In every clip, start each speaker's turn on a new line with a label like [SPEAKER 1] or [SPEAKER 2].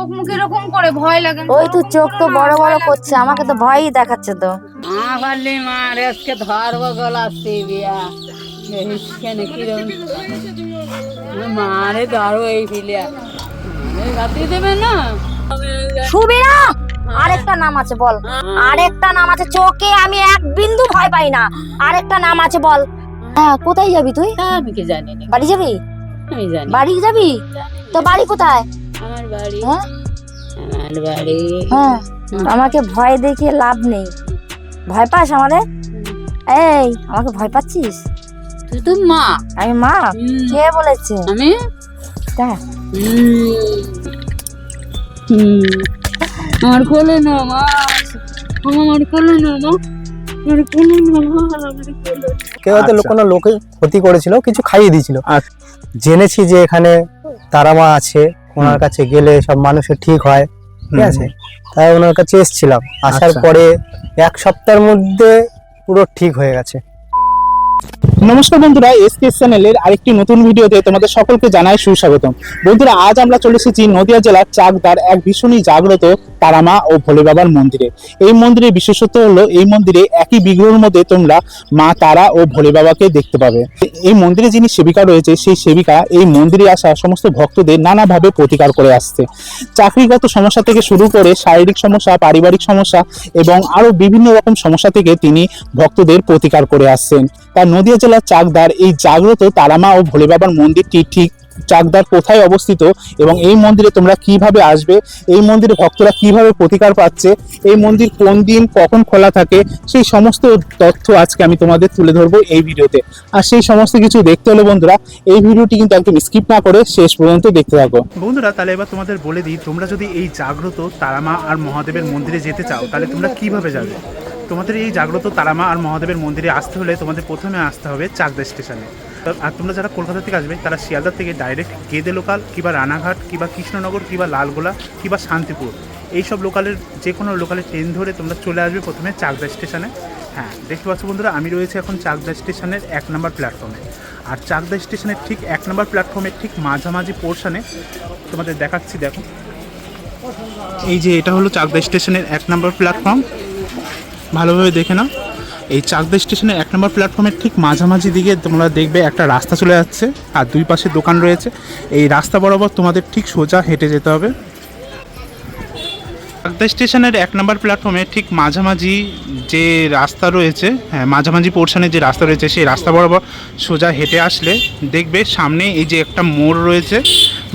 [SPEAKER 1] চোখ মুখ এরকম করে ভয় লাগে।
[SPEAKER 2] ওই তো চোখ তো বড় বড় করছে, আমাকে তো ভয়ই দেখাচ্ছে তো।
[SPEAKER 3] পারলি মা আজকে ধরবো গলা সিবিয়া মারে ধরো এই ফিলিয়া রাতে দেবে না।
[SPEAKER 2] সুবিরা আরেকটা নাম আছে বল, আরেকটা নাম আছে, চোখে আমি এক বিন্দু ভয় পাই না। আরেকটা নাম আছে বল। হ্যাঁ, কোথায় যাবি তুই?
[SPEAKER 3] আমি কি জানি না।
[SPEAKER 2] বাড়ি যাবি?
[SPEAKER 3] আমি জানি।
[SPEAKER 2] বাড়ি যাবি? তো বাড়ি কোথায়?
[SPEAKER 3] আমার বাড়ি।
[SPEAKER 2] হ্যাঁ
[SPEAKER 3] আমার বাড়ি।
[SPEAKER 2] হ্যাঁ, আমাকে ভয় দেখিয়ে লাভ নেই। ভয় পাস আমাদের? এই আমাকে ভয় পাচ্ছিস?
[SPEAKER 3] তুই তো মা।
[SPEAKER 2] আমি মা? কে বলেছে?
[SPEAKER 3] আমি আমার কোলে না মা, আমার কোলে না মা, আমার কোলে না মা, আমার কোলে।
[SPEAKER 4] কেউ হয়তো কোনো লোকে ক্ষতি করেছিল, কিছু খাইয়ে দিয়েছিল। আর জেনেছি যে এখানে তারামা আছে, ওনার কাছে গেলে সব মানুষের ঠিক হয়, ঠিক আছে। তাই ওনার কাছে এসেছিলাম, আসার পরে এক সপ্তাহের মধ্যে পুরো ঠিক হয়ে গেছে।
[SPEAKER 5] নমস্কার বন্ধুরা, এসকে চ্যানেলের আরেকটি নতুন ভিডিওতে তোমাদের সকলকে জানাই সুস্বাগতম। বন্ধুরা, আজ আমরা চলে এসেছি নদিয়া জেলার চাকদার এক ভীষণই জাগ্রত তারামা ও ভোলে বাবার মন্দিরে। এই মন্দিরের বিশেষত্ব হলো এই মন্দিরে একই বিগ্রহের মধ্যে তোমরা মা তারা ও ভোলে বাবাকে দেখতে পাবে। এই মন্দিরে যিনি সেবিকা রয়েছে, সেই সেবিকা এই মন্দিরে আসা সমস্ত ভক্তদের নানাভাবে প্রতিকার করে আসছে। চাকরিগত সমস্যা থেকে শুরু করে শারীরিক সমস্যা, পারিবারিক সমস্যা এবং আরো বিভিন্ন রকম সমস্যা থেকে তিনি ভক্তদের প্রতিকার করে আসছেন। তার নদিয়া জেলার চাকদার এই জাগ্রত তারামা ও ভোলে বাবার মন্দিরটি ঠিক চাকদার কোথায় অবস্থিত এবং এই মন্দিরে তোমরা কিভাবে আসবে, এই মন্দিরে ভক্তরা কিভাবে প্রতিকার পাচ্ছে, এই মন্দির কোন দিন কখন খোলা থাকে, সেই সমস্ত তথ্য আজকে আমি তোমাদের তুলে ধরবো এই ভিডিওতে। আর সেই সমস্ত কিছু দেখতে হলে বন্ধুরা এই ভিডিওটি কিন্তু একদম স্কিপ না করে শেষ পর্যন্ত দেখতে থাকো।
[SPEAKER 6] বন্ধুরা, তাহলে এবার তোমাদের বলে দিই, তোমরা যদি এই জাগ্রত তারামা আর মহাদেবের মন্দিরে যেতে চাও তাহলে তোমরা কিভাবে যাবে। তোমাদের এই জাগ্রত তারামা আর মহাদেবের মন্দিরে আসতে হলে তোমাদের প্রথমে আসতে হবে চাকদা স্টেশনে। আর তোমরা যারা কলকাতা থেকে আসবে তারা শিয়ালদা থেকে ডাইরেক্ট গেদে লোকাল কিংবা রানাঘাট কিংবা কৃষ্ণনগর কিংবা লালগোলা কিংবা শান্তিপুর এইসব লোকালের যে কোনো লোকালের ট্রেন ধরে তোমরা চলে আসবে প্রথমে চাকদা স্টেশনে। হ্যাঁ, দেখতে পাচ্ছ বন্ধুরা, আমি রয়েছে এখন চাকদা স্টেশনের 1 নম্বর প্ল্যাটফর্মে। আর চাকদা স্টেশনের ঠিক 1 নম্বর প্ল্যাটফর্মের ঠিক মাঝামাঝি পোর্শনে তোমাদের দেখাচ্ছি, দেখো এই যে এটা হলো চাকদা স্টেশনের 1 নম্বর প্ল্যাটফর্ম। ভালোভাবে দেখে নাও, এই চাকদা স্টেশনের 1 নম্বর প্ল্যাটফর্মের ঠিক মাঝামাঝি দিকে তোমরা দেখবে একটা রাস্তা চলে যাচ্ছে আর দুই পাশে দোকান রয়েছে। এই রাস্তা বরাবর তোমাদের ঠিক সোজা হেঁটে যেতে হবে। চাকদা স্টেশনের 1 নম্বর প্ল্যাটফর্মে ঠিক মাঝামাঝি যে রাস্তা রয়েছে, হ্যাঁ মাঝামাঝি পোর্শনে যে রাস্তা রয়েছে, সেই রাস্তা বরাবর সোজা হেঁটে আসলে দেখবে সামনে এই যে একটা মোড় রয়েছে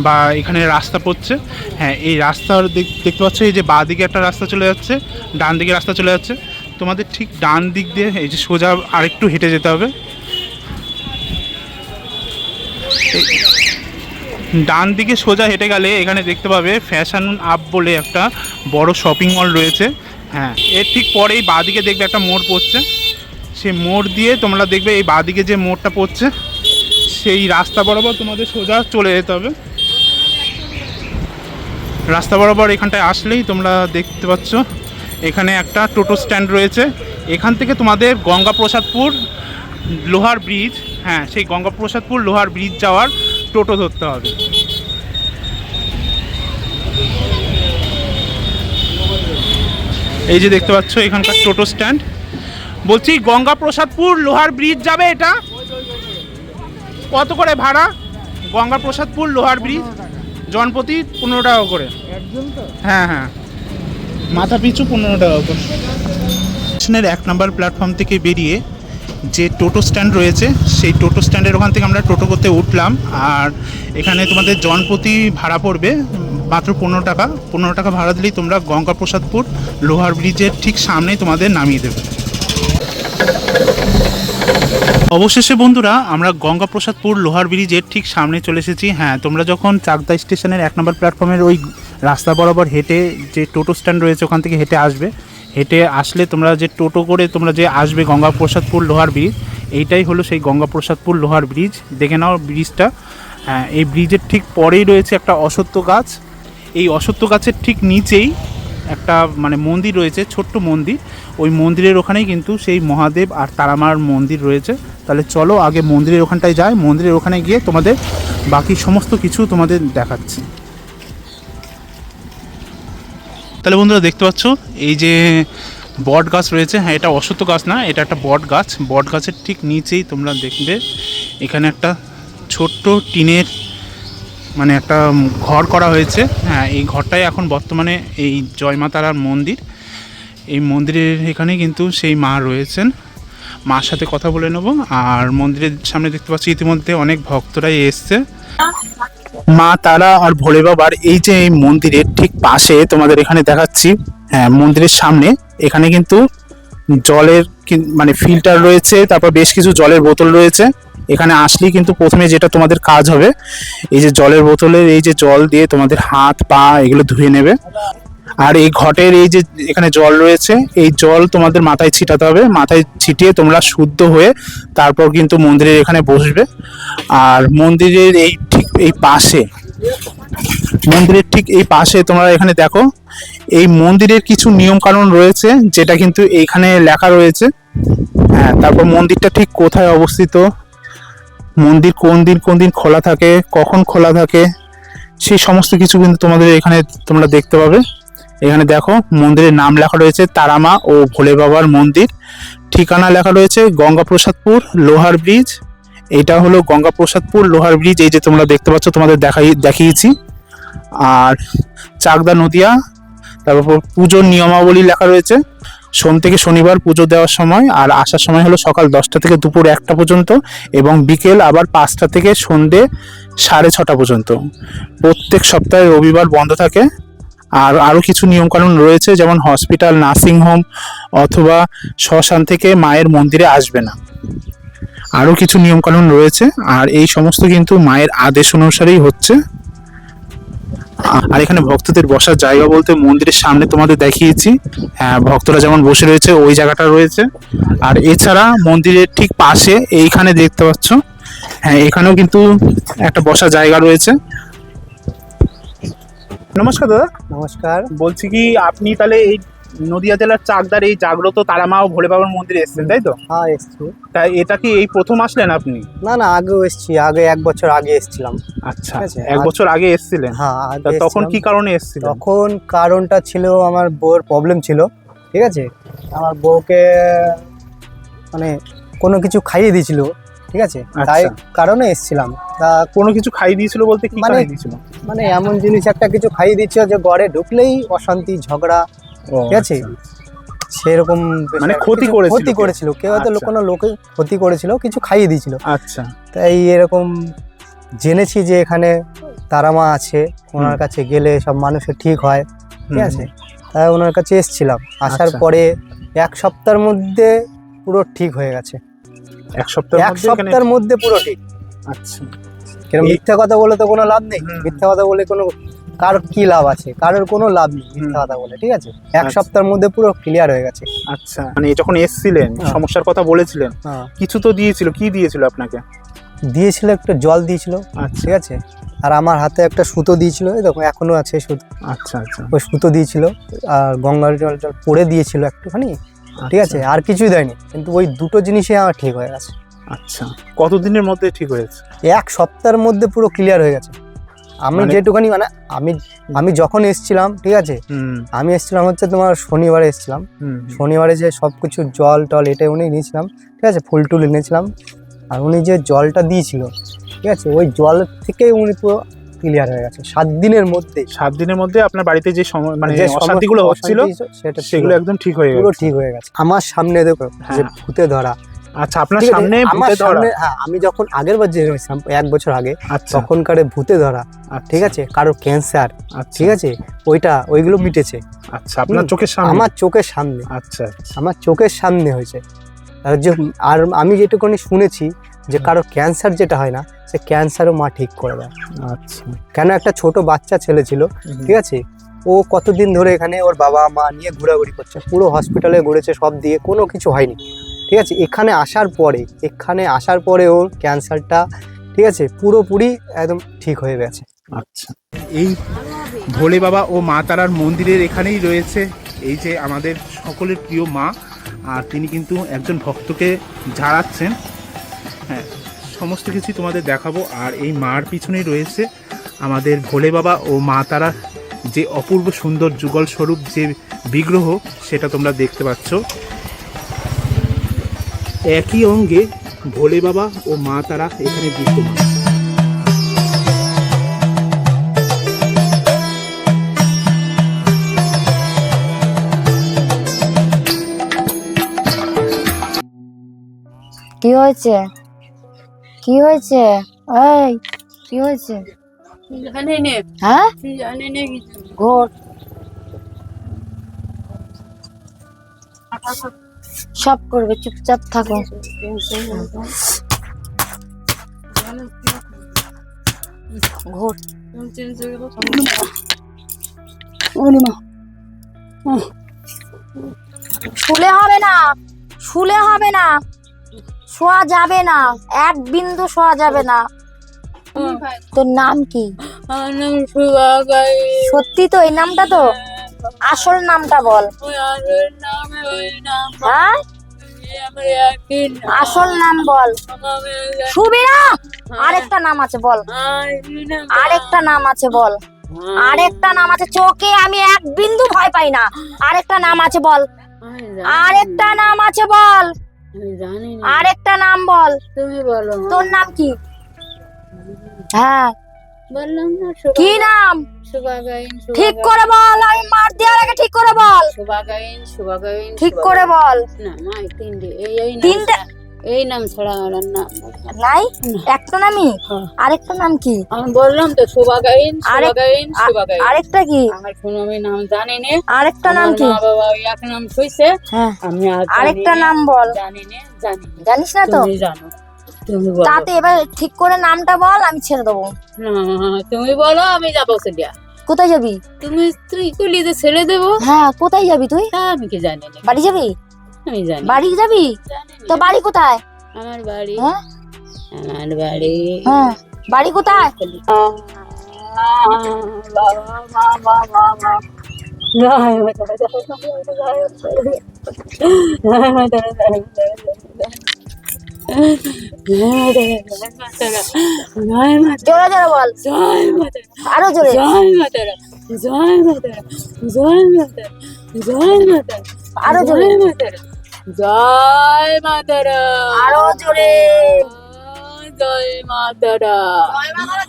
[SPEAKER 6] বা এখানে রাস্তা পড়ছে। হ্যাঁ, এই রাস্তার দেখতে পাচ্ছ, এই যে বাঁ দিকে একটা রাস্তা চলে যাচ্ছে, ডান দিকে রাস্তা চলে যাচ্ছে। তোমাদের ঠিক ডান দিক দিয়ে এই যে সোজা আরেকটু হেঁটে যেতে হবে। ডান দিকে সোজা হেঁটে গেলে এখানে দেখতে পাবে ফ্যাশন আপ বলে একটা বড় শপিং মল রয়েছে। হ্যাঁ, এর ঠিক পরেই বাঁ দিকে দেখবে একটা মোড় পড়ছে। সেই মোড় দিয়ে তোমরা দেখবে এই বাঁ দিকে যে মোড়টা পড়ছে সেই রাস্তা বরাবর তোমাদের সোজা চলে যেতে হবে। রাস্তা বরাবর এখানটায় আসলেই তোমরা দেখতে পাচ্ছ এখানে একটা টোটো স্ট্যান্ড রয়েছে। এখান থেকে তোমাদের গঙ্গাপ্রসাদপুর লোহার ব্রিজ, হ্যাঁ সেই গঙ্গাপ্রসাদপুর লোহার ব্রিজ যাওয়ার টোটো ধরতে হবে। এই যে দেখতে পাচ্ছ এখানকার টোটো স্ট্যান্ড। বলছি গঙ্গাপ্রসাদপুর লোহার ব্রিজ যাবে, এটা কত করে ভাড়া? গঙ্গাপ্রসাদপুর লোহার ব্রিজ জনপ্রতি 15 টাকা করে। হ্যাঁ হ্যাঁ, মাথা পিছু 15 টাকা করে। স্টেশনের 1 নম্বর প্ল্যাটফর্ম থেকে বেরিয়ে যে টোটো স্ট্যান্ড রয়েছে সেই টোটো স্ট্যান্ডের ওখান থেকে আমরা টোটো করতে উঠলাম। আর এখানে তোমাদের জনপ্রতি ভাড়া পড়বে মাত্র 15 টাকা। 15 টাকা ভাড়া দিলেই তোমরা গঙ্গাপ্রসাদপুর লোহার ব্রিজের ঠিক সামনেই তোমাদের নামিয়ে দেবে। অবশেষে বন্ধুরা আমরা গঙ্গাপ্রসাদপুর লোহার ব্রিজের ঠিক সামনে চলে এসেছি। হ্যাঁ, তোমরা যখন চাকদা স্টেশনের 1 নম্বর প্ল্যাটফর্মের ওই রাস্তা বরাবর হেঁটে যে টোটো স্ট্যান্ড রয়েছে ওখান থেকে হেঁটে আসবে, হেঁটে আসলে তোমরা যে টোটো করে তোমরা যে আসবে গঙ্গাপ্রসাদপুর লোহার ব্রিজ, এইটাই হলো সেই গঙ্গাপ্রসাদপুর লোহার ব্রিজ। দেখে নাও ব্রিজটা। হ্যাঁ, এই ব্রিজের ঠিক পরেই রয়েছে একটা অশ্বত্থ গাছ। এই অশ্বত্থ গাছের ঠিক নিচেই একটা মানে মন্দির রয়েছে, ছোট্ট মন্দির। ওই মন্দিরের ওখানেই কিন্তু সেই মহাদেব আর তারামার মন্দির রয়েছে। তাহলে চলো আগে মন্দিরের ওখানটায় যাই, মন্দিরের ওখানে গিয়ে তোমাদের বাকি সমস্ত কিছু তোমাদের দেখাচ্ছি। তাহলে বন্ধুরা দেখতে পাচ্ছ এই যে বট গাছ রয়েছে, হ্যাঁ এটা অশ্বত্থ গাছ না, এটা একটা বট গাছ। বট গাছের ঠিক নিচেই তোমরা দেখবে এখানে একটা ছোট্ট টিনের মানে একটা ঘর করা হয়েছে। হ্যাঁ এই ঘরটাই এখন বর্তমানে এই জয় মা তারার মন্দির। এই মন্দিরের এখানে কিন্তু সেই মা রয়েছেন, মার সাথে কথা বলে নেব। আর মন্দিরের সামনে দেখতে পাচ্ছি ইতিমধ্যে অনেক ভক্তরাই এসছে। মা তারা আর ভোলে বাবার এই যে এই মন্দিরের ঠিক পাশে তোমাদের এখানে দেখাচ্ছি, হ্যাঁ মন্দিরের সামনে এখানে কিন্তু জলের মানে ফিল্টার রয়েছে, তারপর বেশ কিছু জলের বোতল রয়েছে। এখানে আসলেই কিন্তু প্রথমে যেটা তোমাদের কাজ হবে, এই যে জলের বোতলের এই যে জল দিয়ে তোমাদের হাত পা এগুলো ধুয়ে নেবে। আর এই ঘটের এই যে এখানে জল রয়েছে, এই জল তোমাদের মাথায় ছিটাতে হবে। মাথায় ছিটিয়ে তোমরা শুদ্ধ হয়ে তারপর কিন্তু মন্দিরের এখানে বসবে। আর মন্দিরের এই ঠিক এই পাশে, মন্দিরের ঠিক এই পাশে তোমরা এখানে দেখো এই মন্দিরের কিছু নিয়ম কানুন রয়েছে, যেটা কিন্তু এইখানে লেখা রয়েছে। হ্যাঁ তারপর মন্দিরটা ঠিক কোথায় অবস্থিত, মন্দির কোন দিন খোলা থাকে, কখন খোলা থাকে, সেই সমস্ত কিছু কিন্তু তোমাদের এখানে তোমরা দেখতে পাবে। এখানে দেখো মন্দিরের নাম লেখা রয়েছে তারামা ও ভোলে বাবার মন্দির। ঠিকানা লেখা রয়েছে গঙ্গাপ্রসাদপুর লোহার ব্রিজ। এটা হলো গঙ্গাপ্রসাদপুর লোহার ব্রিজ, এই যে তোমরা দেখতে পাচ্ছ, তোমাদের দেখিয়েছি। আর চাকদা নদিয়া। তারপর পুজোর নিয়মাবলী লেখা রয়েছে, সোম থেকে শনিবার পুজো দেওয়ার সময়, আর আসার সময় হলো সকাল 10টা থেকে দুপুর 1টা পর্যন্ত, এবং বিকেল আবার 5টা থেকে সন্ধে 6:30 পর্যন্ত। প্রত্যেক সপ্তাহে রবিবার বন্ধ থাকে। আর আরও কিছু নিয়মকানুন রয়েছে, যেমন হসপিটাল, নার্সিংহোম অথবা শ্মশান থেকে মায়ের মন্দিরে আসবে না। আরও কিছু নিয়মকানুন রয়েছে, আর এই সমস্ত কিন্তু মায়ের আদেশ অনুসারেই হচ্ছে। আর এখানে ভক্তদের বসার জায়গা বলতে মন্দিরের সামনে তোমাদের দেখিয়েছি, হ্যাঁ ভক্তরা যেমন বসে রয়েছে ওই জায়গাটা রয়েছে। আর এছাড়া মন্দিরের ঠিক পাশে এইখানে দেখতে পাচ্ছ, হ্যাঁ এখানেও কিন্তু একটা বসার জায়গা রয়েছে। নমস্কার দাদা।
[SPEAKER 4] নমস্কার।
[SPEAKER 6] বলছি কি আপনি তাহলে এই নদিয়া জেলার চাকদার এই জাগ্রত তারামা ও ভোলে বাবার মন্দিরে এসেছেন, তাই তো?
[SPEAKER 4] হ্যাঁ এসছি।
[SPEAKER 6] তাই এটা কি এই প্রথম আসলেন আপনি?
[SPEAKER 4] না না, আগেও এসছি, আগে 1 বছর আগে এসছিলাম।
[SPEAKER 6] আচ্ছা,
[SPEAKER 4] ঠিক আছে।
[SPEAKER 6] 1 বছর আগে এসেছিলেন?
[SPEAKER 4] হ্যাঁ আগে
[SPEAKER 6] তা তখন
[SPEAKER 4] এসছিলাম।
[SPEAKER 6] কি কারণে এসেছিলেন?
[SPEAKER 4] তখন কারণটা ছিল আমার বউয়ের প্রবলেম ছিল, ঠিক আছে। আমার বউকে মানে কোনো কিছু খাইয়ে দিয়েছিল, ঠিক আছে, তাই কারণে এসছিলাম। তা
[SPEAKER 6] কোনো কিছু খাইয়ে দিয়েছিল বলতে কি খাইয়ে দিয়েছিল?
[SPEAKER 4] মানে এমন জিনিস একটা কিছু খাইয়ে দিচ্ছিল যে ঘরে ঢুকলেই অশান্তি ঝগড়া, ঠিক আছে, সেরকম
[SPEAKER 6] মানে ক্ষতি
[SPEAKER 4] করেছিল কেউ হয়তো কোনো লোকে ক্ষতি করেছিল, কিছু খাইয়ে দিয়েছিল।
[SPEAKER 6] আচ্ছা,
[SPEAKER 4] তাই এরকম জেনেছি যে এখানে তারামা আছে, ওনার কাছে গেলে সব মানুষের ঠিক হয়, ঠিক আছে। তাই ওনার কাছে এসেছিলাম। আসার পরে 1 সপ্তাহের মধ্যে পুরো ঠিক হয়ে গেছে।
[SPEAKER 6] 1 সপ্তাহের
[SPEAKER 4] মধ্যে পুরো ঠিক।
[SPEAKER 6] আচ্ছা,
[SPEAKER 4] কেন মিথ্যা কথা বলে তো কোনো লাভ নেই। মিথ্যা কথা বলে কোনো কারোর কি লাভ আছে? কারোর কোনো লাভ নেই মিথ্যা কথা বলে, ঠিক আছে। 1 সপ্তাহের মধ্যে পুরো ক্লিয়ার হয়ে গেছে।
[SPEAKER 6] আচ্ছা, মানে যখন এসেছিলেন সমস্যার কথা বলেছিলেন, কিছু তো দিয়েছিল, কি দিয়েছিল আপনাকে?
[SPEAKER 4] দিয়েছিল একটু জল দিয়েছিল, ঠিক আছে। আর আমার হাতে একটা সুতো দিয়েছিল, এই দেখো এখনো আছে সুতো।
[SPEAKER 6] আচ্ছা আচ্ছা,
[SPEAKER 4] ওই সুতো দিয়েছিল, আর গঙ্গার জল পরে দিয়েছিল একটুখানি, ঠিক আছে। আর কিছুই দেয়নি, কিন্তু ওই দুটো জিনিসই আমার ঠিক হয়ে গেছে।
[SPEAKER 6] আচ্ছা, কতদিনের মধ্যে ঠিক হয়েছে?
[SPEAKER 4] 1 সপ্তাহের মধ্যে পুরো ক্লিয়ার হয়ে গেছে। আমি যেটুখানি মানে আমি যখন এসেছিলাম, ঠিক আছে, আমি এসেছিলাম হচ্ছে তোমার শনিবারে এসেছিলাম। শনিবারে যে সব কিছু জল টল এটা উনি নিয়েছিলাম, ঠিক আছে, ফুল টুল এনেছিলাম। আর উনি যে জলটা দিয়েছিল, ঠিক আছে, ওই জল থেকে উনি পুরো ক্লিয়ার হয়ে গেছে 7 দিনের মধ্যে।
[SPEAKER 6] 7 দিনের মধ্যে আপনার বাড়িতে যে মানে অশান্তিগুলো হচ্ছিল সেগুলো একদম ঠিক হয়ে গেছে,
[SPEAKER 4] পুরো ঠিক হয়ে গেছে। আমার সামনে দেখো যে ভূতে ধরা।
[SPEAKER 6] আচ্ছা, আপনার সামনে ভূতে ধরা?
[SPEAKER 4] হ্যাঁ, আমি যখন আগের বার যে এসেছিলাম 1 বছর আগে, তখনকার ভূতে ধরা, ঠিক আছে, কারো ক্যান্সার, ঠিক আছে, ওইগুলো মিটেছে।
[SPEAKER 6] আচ্ছা, আপনার চোখের সামনে?
[SPEAKER 4] আমার চোখের সামনে।
[SPEAKER 6] আচ্ছা,
[SPEAKER 4] আমার চোখের সামনে হয়েছে। আর আমি যেটুকুনি শুনেছি যে কারো ক্যান্সার যেটা হয় না, সে ক্যান্সারও মা ঠিক করে দেয়।
[SPEAKER 6] আচ্ছা,
[SPEAKER 4] কেন একটা ছোট বাচ্চা ছেলে ছিল, ঠিক আছে, ও কতদিন ধরে এখানে ওর বাবা মা নিয়ে ঘোরাঘুরি করছে, পুরো হসপিটালে ঘুরেছে, সব দিয়ে কোনো কিছু হয়নি, ঠিক আছে। এখানে আসার পরে ওর ক্যান্সারটা, ঠিক আছে, পুরোপুরি একদম ঠিক হয়ে গেছে।
[SPEAKER 6] আচ্ছা, এই ভোলে বাবা ও মা তারার মন্দিরের এখানেই রয়েছে এই যে আমাদের সকলের প্রিয় মা, আর তিনি কিন্তু একজন ভক্তকে ঝাড়াচ্ছেন। হ্যাঁ, সমস্ত কিছুই তোমাদের দেখাবো। আর এই মার পিছনেই রয়েছে আমাদের ভোলে বাবা ও মা তারার যে অপূর্ব সুন্দর যুগল স্বরূপ যে বিগ্রহ সেটা তোমরা দেখতে পাচ্ছ। একই অঙ্গে ভোলে বাবা ও মা তারা এখানে বিদ্যমান।
[SPEAKER 2] কি হয়েছে? কি হয়েছে? এই কি হয়েছে?
[SPEAKER 3] জানি নে,
[SPEAKER 2] হ্যাঁ
[SPEAKER 3] জানি নে কিছু।
[SPEAKER 2] ঘোর সব করবে, চুপচাপ থাকো। ঘোর শুলে হবে না, শুলে হবে না, শোয়া যাবে না, এক বিন্দু শোয়া যাবে না। তোর নাম কি?
[SPEAKER 3] আমার নাম সুভাগাই।
[SPEAKER 2] সত্যি তো এই নামটা তো? আসল নামটা বল।
[SPEAKER 3] ওই আসল নাম, ওই নাম
[SPEAKER 2] হ্যাঁ
[SPEAKER 3] আমার একই নাম।
[SPEAKER 2] আসল নাম বল।
[SPEAKER 3] আমার
[SPEAKER 2] সুবিরা, আরেকটা নাম আছে বল। আরেকটা নাম আছে বল। আরেকটা নাম আছে, চোখে আমি এক বিন্দু ভয় পাই না। আরেকটা নাম আছে বল। আরেকটা নাম আছে বল।
[SPEAKER 3] জানি না,
[SPEAKER 2] আরেকটা নাম বল।
[SPEAKER 3] তুমি বলো।
[SPEAKER 2] তোর নাম কি? হ্যাঁ
[SPEAKER 3] বললাম না,
[SPEAKER 2] কি নাম?
[SPEAKER 3] সুভাগাইন।
[SPEAKER 2] ঠিক করে বল, আমি মার দেওয়ার আগে ঠিক করে বল।
[SPEAKER 3] সুভাগাইন, সুভাগাইন।
[SPEAKER 2] ঠিক করে বল।
[SPEAKER 3] না মা, এই তিনটে, এই নাম
[SPEAKER 2] তিনটে?
[SPEAKER 3] ছাড়া- এই নাম ছাড়া আমার আর নাম
[SPEAKER 2] নাই? একটা নামই?
[SPEAKER 3] হ্যাঁ।
[SPEAKER 2] আরেকটা নাম কি?
[SPEAKER 3] আমি বললাম তো, সুভাগাইন,
[SPEAKER 2] আরেক-
[SPEAKER 3] সুভাগাইন, সুভাগাইন।
[SPEAKER 2] আরেকটা কি?
[SPEAKER 3] আমার কোনো আমি নাম জানি না।
[SPEAKER 2] আরেকটা নাম
[SPEAKER 3] আমার
[SPEAKER 2] কি?
[SPEAKER 3] মা বাবা ওই এক নাম থইছে,
[SPEAKER 2] হ্যাঁ
[SPEAKER 3] আমি আর জানি
[SPEAKER 2] আরেকটা
[SPEAKER 3] না,
[SPEAKER 2] নাম বল।
[SPEAKER 3] জানি না, জানি না।
[SPEAKER 2] জানিস না তো?
[SPEAKER 3] তুমি জানো, তুমি বলো।
[SPEAKER 2] তাতে এবার ঠিক করে নামটা বল, আমি ছেড়ে দেবো।
[SPEAKER 3] না, তুমি বলো, আমি যাবো সেটা।
[SPEAKER 2] কোথায় যাবি?
[SPEAKER 3] তুমি তুই কইলি যে ছেড়ে দেবো,
[SPEAKER 2] হ্যাঁ কোথায় যাবি তুই?
[SPEAKER 3] তা আমি কি জানি না।
[SPEAKER 2] বাড়ি যাবি?
[SPEAKER 3] আমি জানি
[SPEAKER 2] বাড়ি যাবি?
[SPEAKER 3] জানি না।
[SPEAKER 2] তো বাড়ি কোথায়?
[SPEAKER 3] আমার বাড়ি,
[SPEAKER 2] হ্যাঁ
[SPEAKER 3] আমার বাড়ি
[SPEAKER 2] হ্যাঁ বাড়ি কোথায়? জোরে জোরে বল, আরো জোরে। আরো জোরে,
[SPEAKER 3] জয় মাতারা,
[SPEAKER 2] আরো জোরে।
[SPEAKER 3] জয় মাতারা,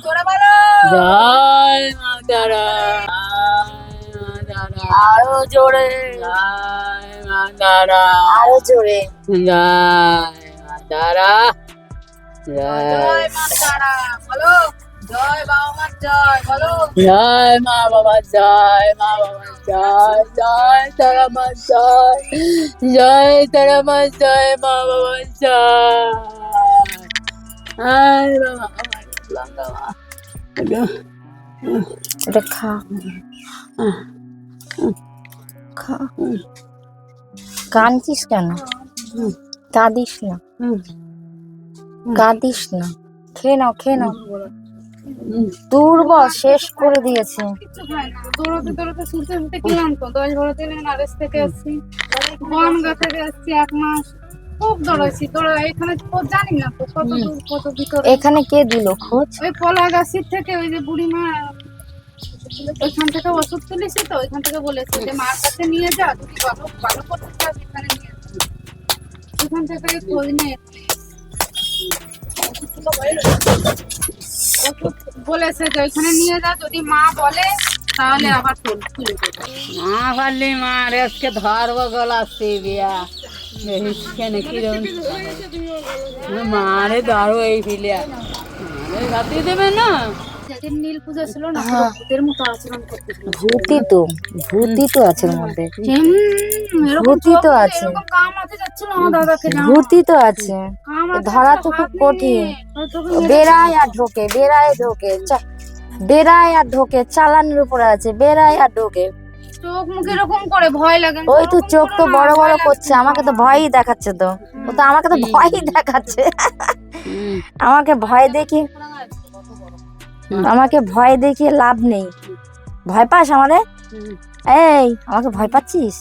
[SPEAKER 2] জোরে বলো।
[SPEAKER 3] জয় মাতারা,
[SPEAKER 2] আরো জোরে,
[SPEAKER 3] জয় মাতারা,
[SPEAKER 2] আরো জোরে।
[SPEAKER 3] জয় মাতারা, জয়
[SPEAKER 2] বলো, জয় বাবা মার জয় বলো।
[SPEAKER 3] জয় মা বাবা, জয় মা বাবা, জয় জয় তারা মা, জয় তারা মা, জয় মা বাবা, জয়। আয় বাবা, আমার লঙ্কা মা।
[SPEAKER 2] এটা খা, খা। কাঁদছিস কেন? কাঁদিস না, কাঁদিস না, খেয়ে নাও, খেয়ে নাও। দুর্বল শেষ করে দিয়েছে।
[SPEAKER 1] দৌড়াতে দৌড়াতে ছুটতে ছুটতে গেলাম তো 10-12 দিন আরেস থেকে আসছি, বনগা থেকে আসছি 1 মাস। খুব দৌড়াইছি, এখানে জানি না তো কত দূর কত ভিতরে।
[SPEAKER 2] এখানে কে দিল খোঁজ?
[SPEAKER 1] ওই কলা গাছের থেকে ওই যে বুড়িমা ওইখান থেকে ওষুধ তুলেছে তো, ওইখান থেকে বলেছে যে মার কাছে নিয়ে যা, যদি ভালো ভালো করতে চাস এখানে নিয়ে যা। ওইখান থেকে খোঁজ নিয়ে ওষুধ বলেছে যে ওইখানে নিয়ে যা, যদি মা বলে তাহলে আবার তুলে দেবে।
[SPEAKER 3] মা পারলি মা রেসকে ধরবো গলা সিবিয়া কেন কিরম মারে ধরবো এই ফিলিয়া রাতে দেবে না।
[SPEAKER 1] যেদিন নীল পূজা ছিল না,
[SPEAKER 2] হ্যাঁ।
[SPEAKER 1] ভূতের মতো আচরণ করতেছিল।
[SPEAKER 2] ভূতই তো, ভূতই তো আছে ওর মধ্যে,
[SPEAKER 1] এরকম
[SPEAKER 2] ভূতই তো
[SPEAKER 1] চোখ দিয়ে
[SPEAKER 2] আছে,
[SPEAKER 1] এরকম কামড়াতে যাচ্ছিল আমার দাদাকে, জানো?
[SPEAKER 2] ভূতই তো আছে।
[SPEAKER 1] কামড়াতে
[SPEAKER 2] ধরা তো
[SPEAKER 1] যাচ্ছিল,
[SPEAKER 2] খুব
[SPEAKER 1] হাত
[SPEAKER 2] কঠিন।
[SPEAKER 1] নিয়ে। ওর চোখে মেরে
[SPEAKER 2] বেড়ায় আর ঢোকে, বেড়ায় ঢোকে, বেড়ায় আর ঢোকে, চালানের উপরে আছে, বেড়ায় আর ঢোকে।
[SPEAKER 1] চোখ মুখ এরকম করে ভয় লাগে।
[SPEAKER 2] ওই তো
[SPEAKER 1] ওরকম
[SPEAKER 2] চোখ
[SPEAKER 1] করো
[SPEAKER 2] তো
[SPEAKER 1] না,
[SPEAKER 2] বড় বড়
[SPEAKER 1] ভয়
[SPEAKER 2] করছে,
[SPEAKER 1] লাগছে।
[SPEAKER 2] আমাকে তো ভয়ই দেখাচ্ছে তো। ও তো আমাকে তো ভয়ই দেখাচ্ছে। আমাকে ভয় দেখি, আমাকে ভয় দেখিয়ে লাভ নেই। ভয় পাস আমারে? এই আমাকে ভয় পাচ্ছিস?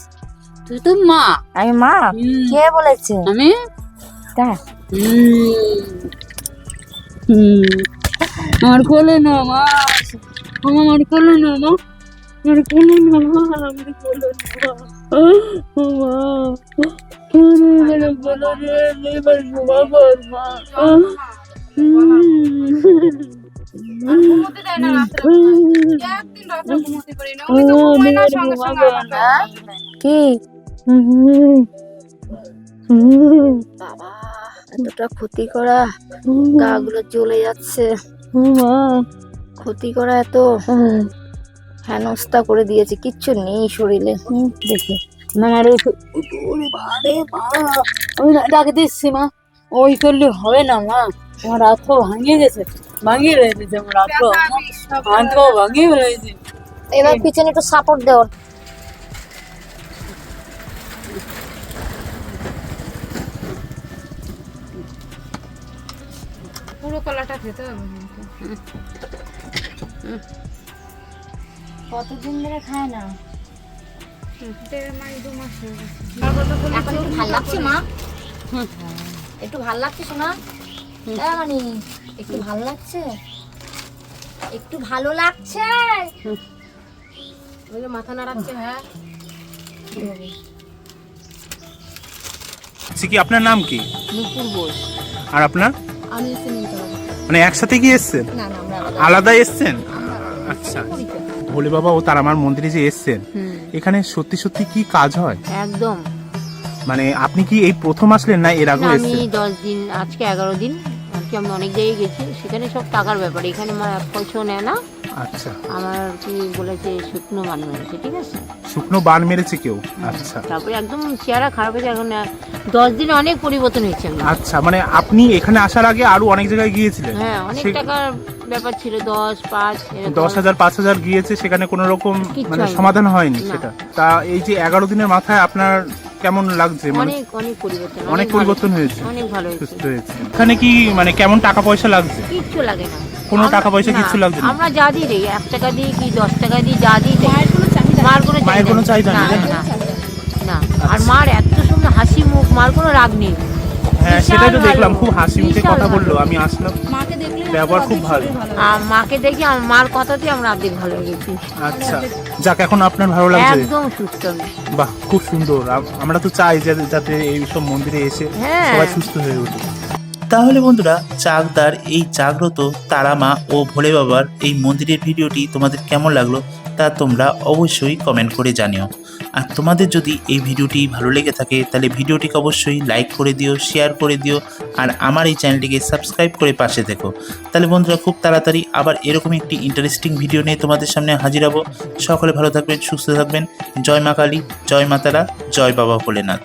[SPEAKER 3] তুই তো মা,
[SPEAKER 2] আমি মা? কে বলেছে?
[SPEAKER 3] আমি
[SPEAKER 2] তাই?
[SPEAKER 3] আমার কোলে না মা, আমার কোলে না মা, আর কোনো না মা, আমি বলো না মা, কোনো বলো রে, এবার ঘুমাবো মা।
[SPEAKER 1] আর ঘুমোতে দেয় না রাত্রে, একদিন রাত্রে ঘুমোতে পারি না, উনি তো ঘুমায় না, সঙ্গে সঙ্গে আমার কাছে চলে যায়।
[SPEAKER 2] কি বাবা, এতটা ক্ষতি করা, গা গুলো জ্বলে যাচ্ছে, ক্ষতি করা এত হেনস্থা করে দিয়েছে, কিচ্ছু নেই শরীরে।
[SPEAKER 3] দেখি না রে, আমি ডাক দিচ্ছি মা, ওই করলে হবে না মা, আমার হাত তো ভাঙিয়ে গেছে, ভাঙিয়ে রয়েছে আমার হাত,
[SPEAKER 1] ব্যথা বিষ সব
[SPEAKER 3] হাত তো ভাঙিয়ে রয়েছে।
[SPEAKER 2] এবার পিছনে একটু সাপোর্ট দেওয়ার।
[SPEAKER 1] পুরো কলাটা খেতে হবে কিন্তু।
[SPEAKER 2] কতদিন ধরে খায় না?
[SPEAKER 1] 1.5 মাস 2 মাস হয়ে গেছে।
[SPEAKER 2] এখন একটু ভাল লাগছে মা? একটু ভাল লাগছে শোনা? মানে একটু ভাল লাগছে, একটু ভালো লাগছে। ওই যে মাথা নাড়াচ্ছে। হ্যাঁ,
[SPEAKER 6] আচ্ছা, কি আপনার নাম কি?
[SPEAKER 3] নুপুর বোস,
[SPEAKER 6] আর আপনার?
[SPEAKER 3] আমি এসে নিতে হবে
[SPEAKER 6] মানে একসাথে কি এসছেন?
[SPEAKER 3] না না, আমরা
[SPEAKER 6] আলাদা এসছেন? আচ্ছা, ভোলে বাবা ও তারামার মন্দিরে যে এসছেন, এখানে সত্যি সত্যি কি কাজ হয়?
[SPEAKER 3] একদম।
[SPEAKER 6] মানে আপনি কি এই প্রথম আসলেন না এর আগেও
[SPEAKER 3] আমি
[SPEAKER 6] এসছেন?
[SPEAKER 3] 10 দিন, আজকে 11 দিন আর কি, আমি অনেক জায়গায় গেছি, সেখানে সব টাকার ব্যাপার, এখানে আমার 1 পয়সাও নেয় না।
[SPEAKER 6] আচ্ছা,
[SPEAKER 3] আমার কি বলেছে শুকনো মান মেরেছে, ঠিক আছে।
[SPEAKER 6] শুকনো বান মেরেছে কেউ? আচ্ছা
[SPEAKER 3] তারপরে একদম চেহারা খারাপ হয়েছে, এখন 10 দিনে অনেক পরিবর্তন হয়েছে আমি।
[SPEAKER 6] আচ্ছা, মানে আপনি এখানে আসার আগে আরো অনেক জায়গায় গিয়েছিলেন?
[SPEAKER 3] হ্যাঁ, অনেক
[SPEAKER 6] সে-
[SPEAKER 3] টাকার ব্যাপার ছিল, 10, 5 এরকম।
[SPEAKER 6] 10,000 5,000 গিয়েছে, সেখানে কোনো রকম
[SPEAKER 3] কিচ্ছু
[SPEAKER 6] মানে
[SPEAKER 3] হয়নি।
[SPEAKER 6] সমাধান হয়নি
[SPEAKER 3] না।
[SPEAKER 6] সেটা। তা এই যে 11 দিনের মাথায় আপনার কেমন লাগছে? মানে
[SPEAKER 3] অনেক অনেক পরিবর্তন,
[SPEAKER 6] অনেক
[SPEAKER 3] ভালো।
[SPEAKER 6] পরিবর্তন হয়েছে,
[SPEAKER 3] অনেক ভালো হয়েছে,
[SPEAKER 6] সুস্থ হয়েছে। এখানে কি মানে কেমন টাকা পয়সা লাগছে?
[SPEAKER 3] কিচ্ছু লাগে না,
[SPEAKER 6] কোনো
[SPEAKER 3] আমরা-
[SPEAKER 6] টাকা পয়সা
[SPEAKER 3] না,
[SPEAKER 6] কিচ্ছু লাগছে না?
[SPEAKER 3] আমরা যা দিই রে, 1 টাকা দিই কি 10 টাকা দিই, যা দিই দেই। মার কোনো
[SPEAKER 6] চাহিদা
[SPEAKER 3] না,
[SPEAKER 6] নেই,
[SPEAKER 3] না, না। আর মার এত সুন্দর হাসি মুখ, মার কোনো রাগ নেই।
[SPEAKER 6] হ্যাঁ,
[SPEAKER 3] বিশাল
[SPEAKER 6] সেটাই তো
[SPEAKER 3] ভালো,
[SPEAKER 6] দেখলাম, খুব হাসি মুখে
[SPEAKER 3] বিশাল
[SPEAKER 6] কথা
[SPEAKER 3] ভালো।
[SPEAKER 6] বললো, আমি আসলাম,
[SPEAKER 1] মাকে দেখলে
[SPEAKER 6] ব্যবহার খুব ভালো।
[SPEAKER 3] আর মাকে দেখি, আমার মার কথাতেই আমরা অর্ধেক ভালো হয়ে গেছি,
[SPEAKER 6] আচ্ছা, যাক, এখন আপনার ভালো লাগছে?
[SPEAKER 3] একদম সুস্থ আমি।
[SPEAKER 6] বাহ, খুব সুন্দর। আমরা তো চাই যাতে এই সব মন্দিরে এসে
[SPEAKER 3] হ্যাঁ।
[SPEAKER 6] সবাই সুস্থ হয়ে ওঠে।
[SPEAKER 7] তাহলে বন্ধুরা, চাকদার এই জাগ্রত তারামা ও ভোলে বাবার এই মন্দিরের ভিডিওটি তোমাদের কেমন লাগলো তা তোমরা অবশ্যই কমেন্ট করে জানিও। আর তোমাদের যদি এই ভিডিওটি ভালো লেগে থাকে তাহলে ভিডিওটিকে অবশ্যই লাইক করে দিও, শেয়ার করে দিও, আর আমার এই চ্যানেলটিকে সাবস্ক্রাইব করে পাশে থেকো। তাহলে বন্ধুরা, খুব তাড়াতাড়ি আবার এরকম একটি ইন্টারেস্টিং ভিডিও নিয়ে তোমাদের সামনে হাজির হব। সকলে ভালো থাকবেন, সুস্থ থাকবেন। জয় মা কালী, জয় মা তারা, জয় বাবা ভোলেনাথ।